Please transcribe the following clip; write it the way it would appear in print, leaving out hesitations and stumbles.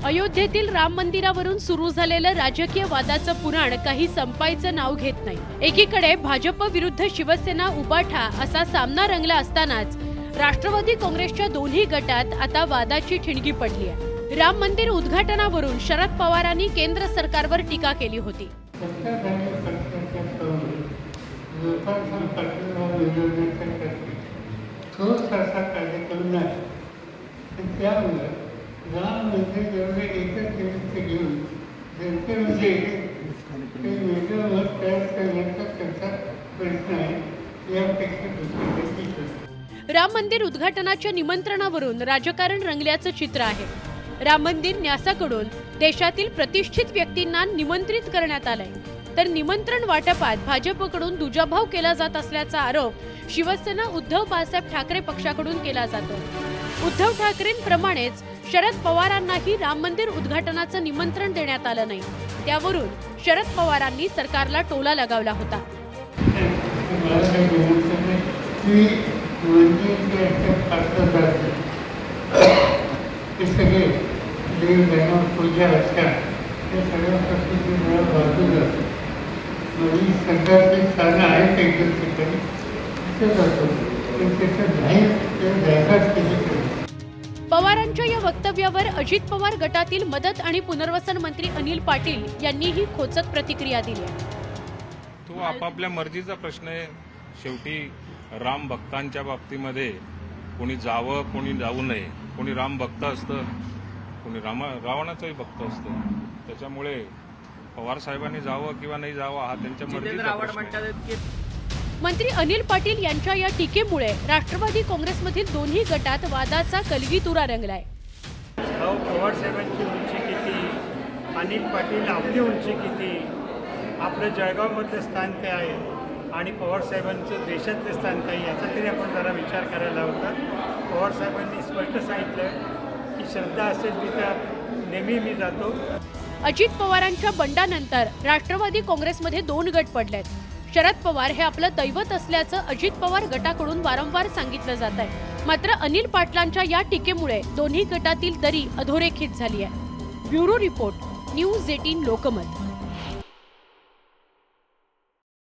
अयोध्येतील राम मंदिरावरून सुरू झालेलं राजकीय वादाचं पुराण काही संपायचं नाव घेत नाही। एकीकडे भाजप विरुद्ध शिवसेना उबाठा असा सामना रंगला असतानाच राष्ट्रवादी काँग्रेसच्या दोन्ही गटात आता वादाची ठिणगी पडली आहे। राम मंदिर उद्घाटनावरून शरद पवारांनी केंद्र सरकारवर टीका केली होती। राम मंदिर जेवढे एकच घेऊन जनतेमध्ये वेगळं मत तयार करण्याचा त्यांचा प्रयत्न आहे। यापेक्षा राम मंदिर उद्घाटनाच्या निमंत्रणावरून राजकारण रंगल्याचं चित्र आहे। राम मंदिर न्यासाकडून देशातील प्रतिष्ठित व्यक्तींना निमंत्रित करण्यात आलंय, तर निमंत्रण वाटपात भाजपकडून दुजाभाव केला जात असल्याचा आरोप शिवसेना उद्धव बाळासाहेब ठाकरे पक्षाकडून केला जातो। उद्धव ठाकरेंप्रमाणेच शरद पवारांनाही राम मंदिर उद्घाटनाचं निमंत्रण देण्यात आलं नाही। त्यावरून शरद पवारांनी सरकारला टोला लगावला होता। पवारांच्या या वक्तव्यावर अजित पवार गटातील मदत आणि पुनर्वसन मंत्री अनिल पाटील यांनीही खोचक प्रतिक्रिया दिली। तो आपापल्या मर्जीचा प्रश्न आहे। शेवटी राम भक्तांच्या बाबतीमध्ये कोणी जावं कोणी जाऊ नये, कोणी राम भक्त असतं, कोणी रावणाचाही भक्त असतं। त्याच्यामुळे पवार साहेबांनी जावं किंवा नाही जावं हा त्यांच्या मर्जीचा प्रश्न आहे। मंत्री अनिल पाटील यांच्या या टीकेमुळे राष्ट्रवादी काँग्रेसमधील दोन्ही गटात वादाचा कलगीतुरा रंगलाय। पवार साहेबांची उंची किती, अनिल पाटील आपली उंची किती, आपलं जळगावमधलं स्थान काय आहे आणि पवार साहेबांचं देशातलं स्थान काय, याचा तरी आपण जरा विचार करायला होता। पवार साहेबांनी स्पष्ट सांगितलं की श्रद्धा असेल तिथं नेहमी मी जातो। अजित पवारांच्या बंडानंतर राष्ट्रवादी काँग्रेसमध्ये दोन गट पडलेत। शरद पवार हे आपलं दैवत असल्याचं अजित पवार गटाकडून वारंवार सांगितलं जात आहे। मात्र अनिल पाटलांच्या या टीकेमुळे दोन्ही गटातील दरी अधोरेखित झाली आहे। Bureau report, news 18 Lokmat.